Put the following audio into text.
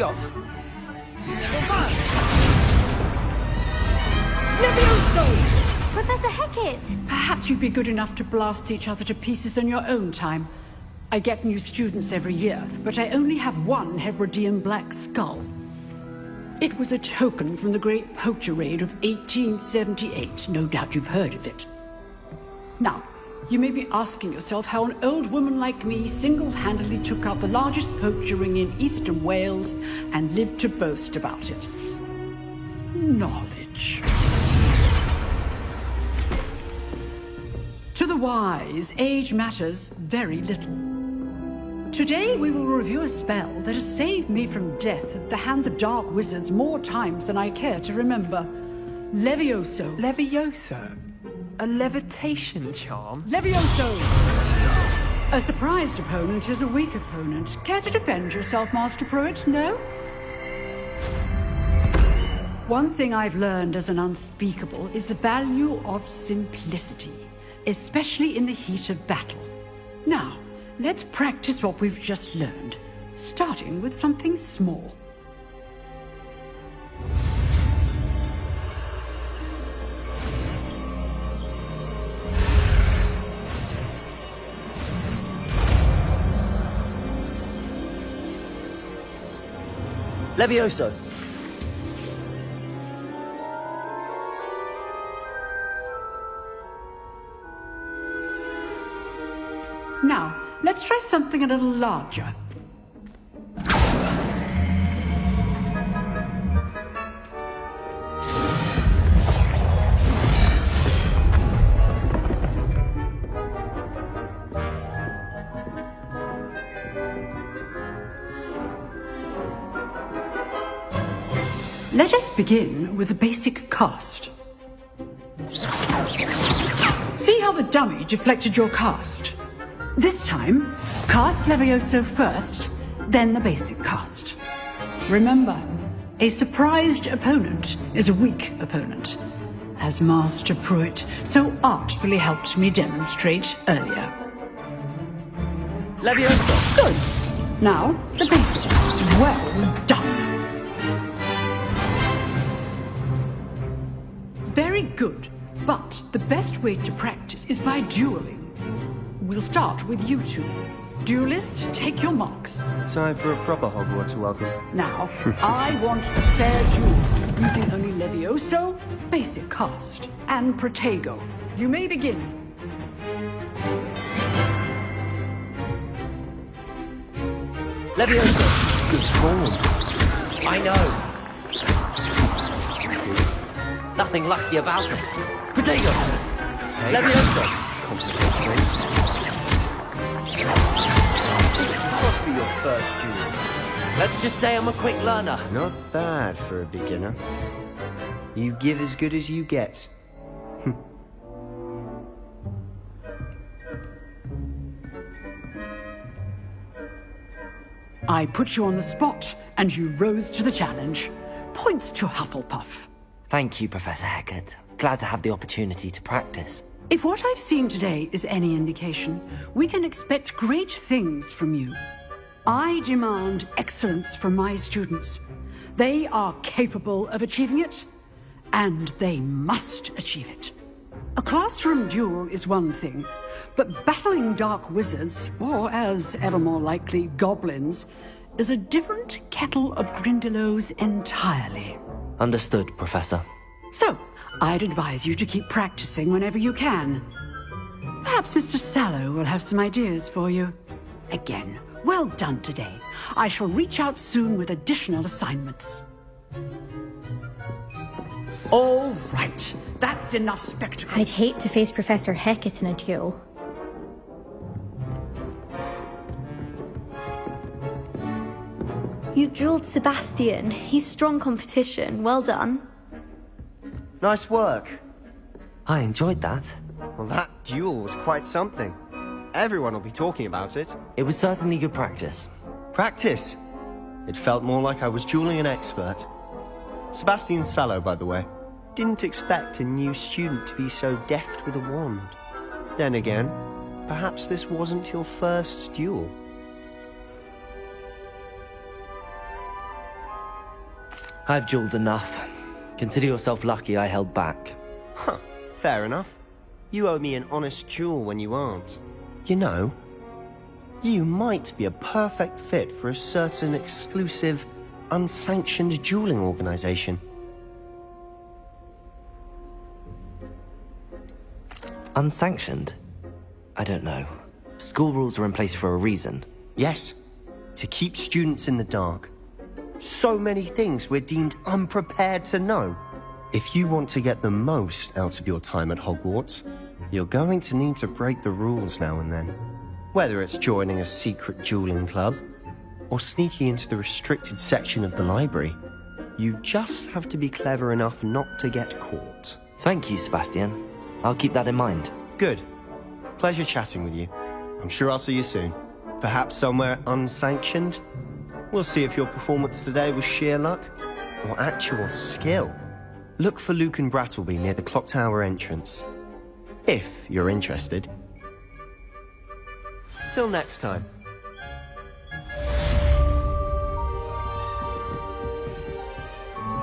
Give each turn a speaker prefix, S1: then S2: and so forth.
S1: got?
S2: Levioso!
S3: Professor Hecat!
S2: Perhaps you'd be good enough to blast each other to pieces in your own time. I get new students every year, but I only have one Hebridean black skull. It was a token from the Great Poacher Raid of 1878. No doubt you've heard of it. Now, you may be asking yourself how an old woman like me single-handedly took out the largest poacher ring in eastern Wales and lived to boast about it. Knowledge. To the wise, age matters very little. Today we will review a spell that has saved me from death at the hands of dark wizards more times than I care to remember. Levioso.
S1: Levioso? A levitation charm?
S2: Levioso! A surprised opponent is a weak opponent. Care to defend yourself, Master Pruitt? No? One thing I've learned as an unspeakable is the value of simplicity, especially in the heat of battle. Now, let's practice what we've just learned, starting with something small.
S4: Levioso!
S2: Now, let's try something a little larger. Let us begin with the basic cast. See how the dummy deflected your cast? This time, cast Levioso first, then the basic cast. Remember, a surprised opponent is a weak opponent, as Master Pruitt so artfully helped me demonstrate earlier.
S4: Levioso!
S2: Good. Now, the basic. Well done. Very good, but the best way to practice is by dueling. We'll start with you two. Duelists, take your marks.
S5: Time for a proper Hogwarts welcome.
S2: Now, I want a fair duel, using only Levioso, basic cast, and Protego. You may begin.
S4: Levioso!
S5: Good form.
S4: I know! Nothing lucky about it. Protego! Levioso!
S5: Complicates things.
S4: This must be your first duel. Let's just say I'm a quick learner.
S5: Not bad for a beginner. You give as good as you get.
S2: I put you on the spot, and you rose to the challenge. Points to Hufflepuff.
S4: Thank you, Professor Hecat. Glad to have the opportunity to practice.
S2: If what I've seen today is any indication, we can expect great things from you. I demand excellence from my students. They are capable of achieving it, and they must achieve it. A classroom duel is one thing, but battling dark wizards, or as ever more likely, goblins, is a different kettle of Grindylows entirely.
S4: Understood, Professor.
S2: So, I'd advise you to keep practicing whenever you can. Perhaps Mr. Sallow will have some ideas for you. Again, well done today. I shall reach out soon with additional assignments. All right, that's enough spectacle.
S3: I'd hate to face Professor Hecat in a duel. You drilled Sebastian. He's strong competition. Well done.
S5: Nice work.
S4: I enjoyed that.
S5: Well, that duel was quite something. Everyone will be talking about it.
S4: It was certainly good practice.
S5: Practice. It felt more like I was dueling an expert. Sebastian Sallow, by the way. Didn't expect a new student to be so deft with a wand. Then again, perhaps this wasn't your first duel.
S4: I've dueled enough. Consider yourself lucky I held back.
S5: Huh, fair enough. You owe me an honest duel when you aren't. You know, you might be a perfect fit for a certain exclusive, unsanctioned dueling organization.
S4: Unsanctioned? I don't know. School rules are in place for a reason.
S5: Yes, to keep students in the dark. So many things we're deemed unprepared to know. If you want to get the most out of your time at Hogwarts, you're going to need to break the rules now and then. Whether it's joining a secret dueling club, or sneaking into the restricted section of the library, you just have to be clever enough not to get caught.
S4: Thank you, Sebastian. I'll keep that in mind.
S5: Good. Pleasure chatting with you. I'm sure I'll see you soon. Perhaps somewhere unsanctioned? We'll see if your performance today was sheer luck, or actual skill. Look for Lucan Brattleby near the Clock Tower entrance. If you're interested. Till next time.